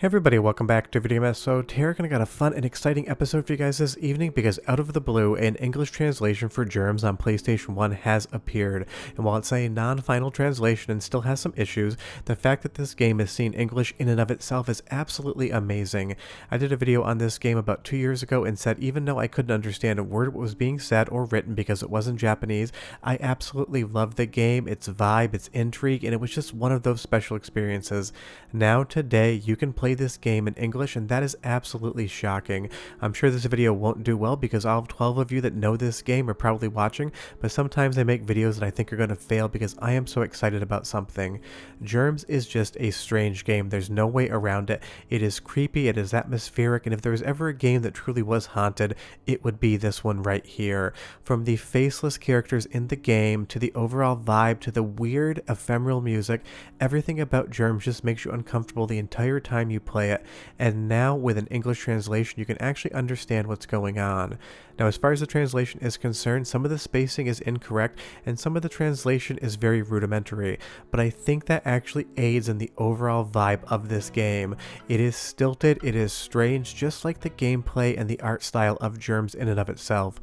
Hey everybody, welcome back to Video Mess. So today I got a fun and exciting episode for you guys this evening because out of the blue, an English translation for Germs on PlayStation 1 has appeared. And while it's a non-final translation and still has some issues, the fact that this game is seen English in and of itself is absolutely amazing. I did a video on this game about 2 years ago and said even though I couldn't understand a word what was being said or written because it wasn't Japanese, I absolutely loved the game, its vibe, its intrigue, and it was just one of those special experiences. Now today, you can play this game in English, and that is absolutely shocking. I'm sure this video won't do well because all 12 of you that know this game are probably watching, but sometimes I make videos that I think are going to fail because I am so excited about something. Germs is just a strange game. There's no way around it. It is creepy, it is atmospheric, and if there was ever a game that truly was haunted, it would be this one right here. From the faceless characters in the game, to the overall vibe, to the weird ephemeral music, everything about Germs just makes you uncomfortable the entire time you play it, and now with an English translation you can actually understand what's going on. Now as far as the translation is concerned, some of the spacing is incorrect and some of the translation is very rudimentary, but I think that actually aids in the overall vibe of this game. It is stilted, it is strange, just like the gameplay and the art style of Germs in and of itself.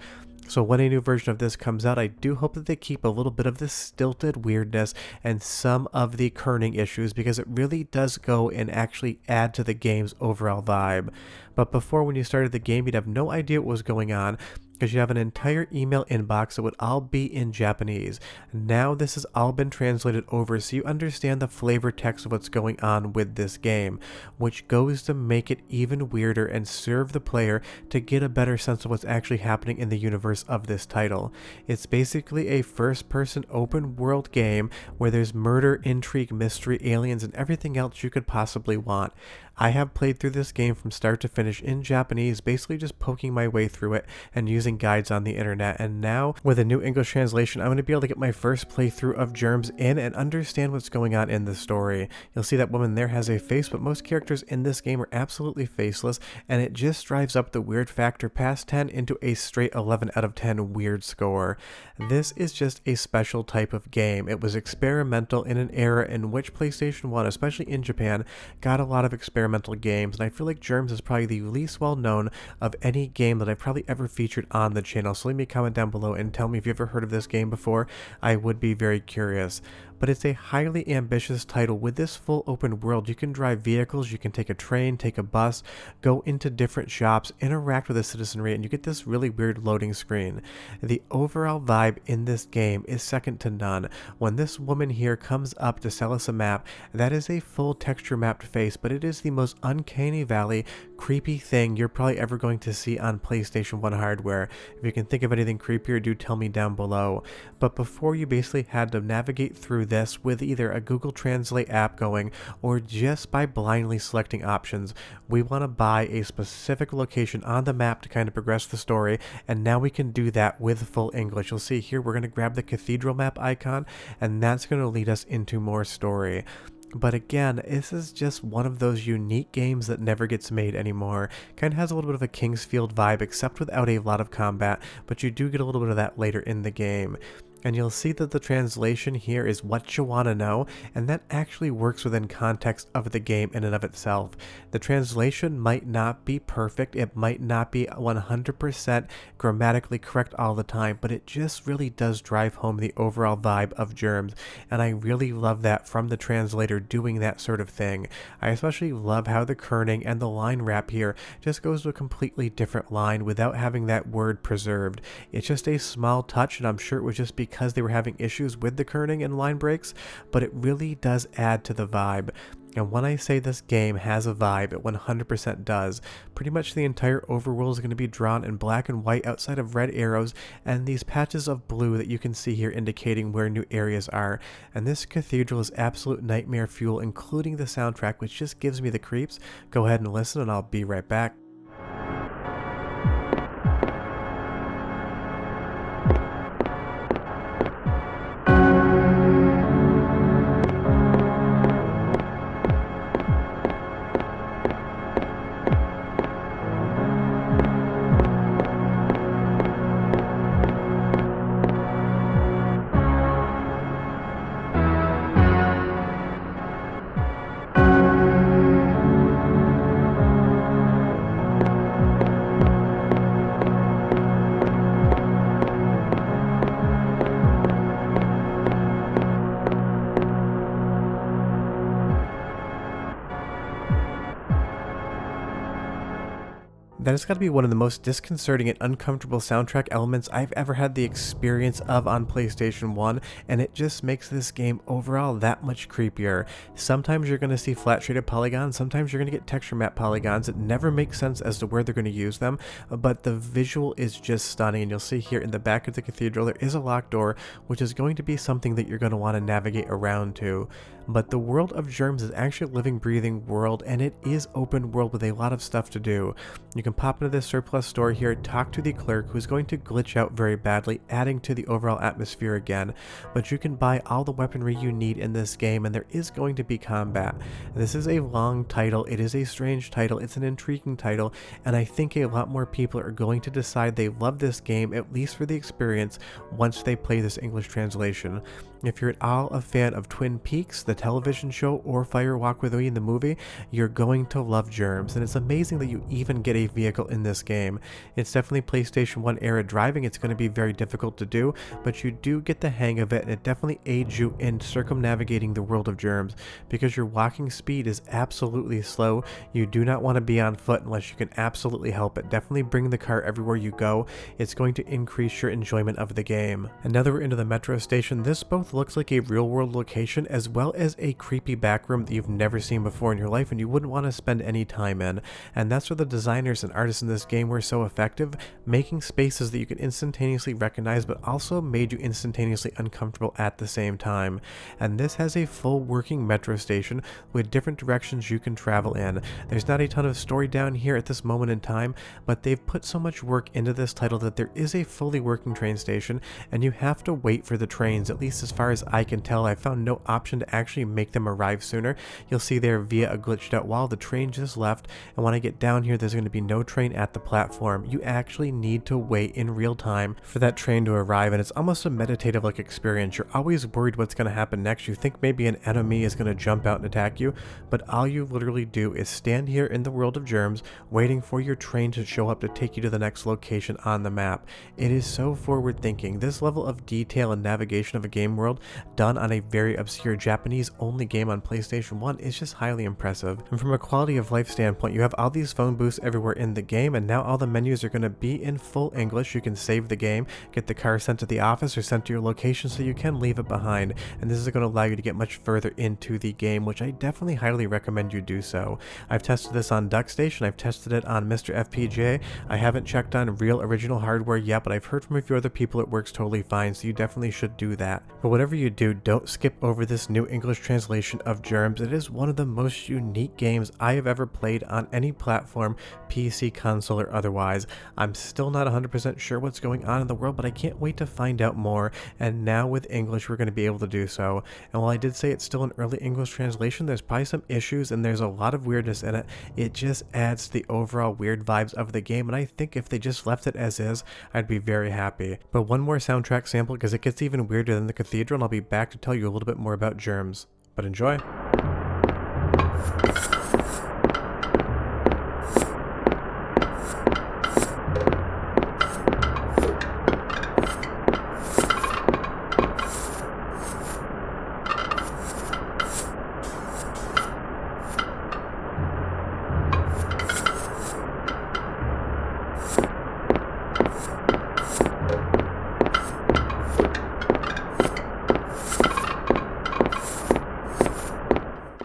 So when a new version of this comes out, I do hope that they keep a little bit of this stilted weirdness and some of the kerning issues because it really does go and actually add to the game's overall vibe. But before, when you started the game, you'd have no idea what was going on because you have an entire email inbox that would all be in Japanese. Now this has all been translated over so you understand the flavor text of what's going on with this game, which goes to make it even weirder and serve the player to get a better sense of what's actually happening in the universe of this title. It's basically a first-person open-world game where there's murder, intrigue, mystery, aliens, and everything else you could possibly want. I have played through this game from start to finish in Japanese, basically just poking my way through it and using guides on the internet, and now with a new English translation I'm going to be able to get my first playthrough of Germs in and understand what's going on in the story. You'll see that woman there has a face, but most characters in this game are absolutely faceless, and it just drives up the weird factor past 10 into a straight 11 out of 10 weird score. This is just a special type of game. It was experimental in an era in which PlayStation 1, especially in Japan, got a lot of experimental games, and I feel like Germs is probably the least well known of any game that I've probably ever featured on the channel. So leave me a comment down below and tell me if you've ever heard of this game before. I would be very curious. But it's a highly ambitious title. With this full open world, you can drive vehicles, you can take a train, take a bus, go into different shops, interact with the citizenry, and you get this really weird loading screen. The overall vibe in this game is second to none. When this woman here comes up to sell us a map, that is a full texture mapped face, but it is the most uncanny valley, creepy thing you're probably ever going to see on PlayStation 1 hardware. If you can think of anything creepier, do tell me down below. But before, you basically had to navigate through this with either a Google Translate app going or just by blindly selecting options. We want to buy a specific location on the map to kind of progress the story, and now we can do that with full English. You'll see here we're going to grab the cathedral map icon, and that's going to lead us into more story. But again, this is just one of those unique games that never gets made anymore. Kind of has a little bit of a Kingsfield vibe, except without a lot of combat, but you do get a little bit of that later in the game. And you'll see that the translation here is what you want to know, and that actually works within context of the game in and of itself. The translation might not be perfect, it might not be 100% grammatically correct all the time, but it just really does drive home the overall vibe of Germs, and I really love that from the translator doing that sort of thing. I especially love how the kerning and the line wrap here just goes to a completely different line without having that word preserved. It's just a small touch, and I'm sure it was just because they were having issues with the kerning and line breaks, but it really does add to the vibe. And when I say this game has a vibe, it 100% does. Pretty much the entire overworld is going to be drawn in black and white outside of red arrows and these patches of blue that you can see here indicating where new areas are. And this cathedral is absolute nightmare fuel, including the soundtrack, which just gives me the creeps. Go ahead and listen and I'll be right back. That has got to be one of the most disconcerting and uncomfortable soundtrack elements I've ever had the experience of on PlayStation 1, and it just makes this game overall that much creepier. Sometimes you're going to see flat shaded polygons, sometimes you're going to get texture map polygons. It never makes sense as to where they're going to use them, but the visual is just stunning. And you'll see here in the back of the cathedral there is a locked door, which is going to be something that you're going to want to navigate around to. But the world of Germs is actually a living, breathing world, and it is open world with a lot of stuff to do. You can pop into this surplus store here, talk to the clerk who's going to glitch out very badly, adding to the overall atmosphere again. But you can buy all the weaponry you need in this game, and there is going to be combat. This is a long title, it is a strange title, it's an intriguing title, and I think a lot more people are going to decide they love this game, at least for the experience, once they play this English translation. If you're at all a fan of Twin Peaks, the television show, or Fire Walk With Me, the movie, you're going to love Germs, and it's amazing that you even get a vehicle in this game. It's definitely PlayStation 1 era driving, it's going to be very difficult to do, but you do get the hang of it, and it definitely aids you in circumnavigating the world of Germs, because your walking speed is absolutely slow. You do not want to be on foot unless you can absolutely help it. Definitely bring the car everywhere you go. It's going to increase your enjoyment of the game. And now that we're into the metro station, this both looks like a real world location as well as a creepy back room that you've never seen before in your life and you wouldn't want to spend any time in. And that's where the designers and artists in this game were so effective, making spaces that you can instantaneously recognize but also made you instantaneously uncomfortable at the same time. And this has a full working metro station with different directions you can travel in. There's not a ton of story down here at this moment in time, but they've put so much work into this title that there is a fully working train station, and you have to wait for the trains. At least as far as I can tell, I found no option to actually make them arrive sooner. You'll see there via a glitched out wall, the train just left, and when I get down here, there's going to be no train at the platform. You actually need to wait in real time for that train to arrive, and it's almost a meditative like experience. You're always worried what's going to happen next. You think maybe an enemy is going to jump out and attack you, but all you literally do is stand here in the world of Germs waiting for your train to show up to take you to the next location on the map. It is so forward thinking. This level of detail and navigation of a game world done on a very obscure Japanese only game on PlayStation 1 is just highly impressive. And from a quality of life standpoint, you have all these phone booths everywhere in the game, and now all the menus are going to be in full English. You can save the game, get the car sent to the office or sent to your location so you can leave it behind, and this is going to allow you to get much further into the game, which I definitely highly recommend you do so. I've tested this on DuckStation, I've tested it on MiSTer FPGA, I haven't checked on real original hardware yet, but I've heard from a few other people it works totally fine, so you definitely should do that. But whatever you do, don't skip over this new English translation of Germs. It is one of the most unique games I have ever played on any platform, PC, console, or otherwise. I'm still not 100% sure what's going on in the world, but I can't wait to find out more, and now with English we're going to be able to do so. And while I did say it's still an early English translation, there's probably some issues and there's a lot of weirdness in it. It just adds to the overall weird vibes of the game, and I think if they just left it as is, I'd be very happy. But one more soundtrack sample because it gets even weirder than the cathedral, and I'll be back to tell you a little bit more about Germs. But enjoy!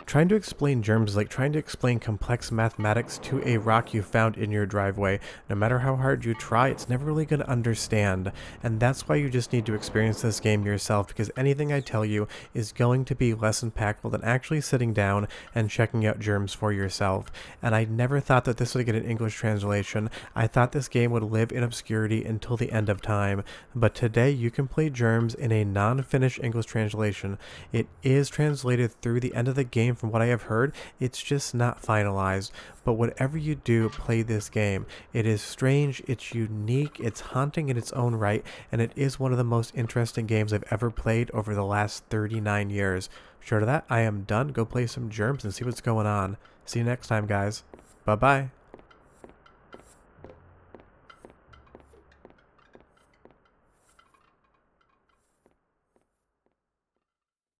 Trying to explain Germs is like trying to explain complex mathematics to a rock you found in your driveway. No matter how hard you try, it's never really going to understand. And that's why you just need to experience this game yourself, because anything I tell you is going to be less impactful than actually sitting down and checking out Germs for yourself. And I never thought that this would get an English translation. I thought this game would live in obscurity until the end of time. But today you can play Germs in a non-finished English translation. It is translated through the end of the game. From what I have heard, it's just not finalized. But whatever you do, play this game. It is strange, it's unique, it's haunting in its own right, and it is one of the most interesting games I've ever played over the last 39 years. Short of that, I am done. Go play some Germs and see what's going on. See you next time, guys. Bye-bye.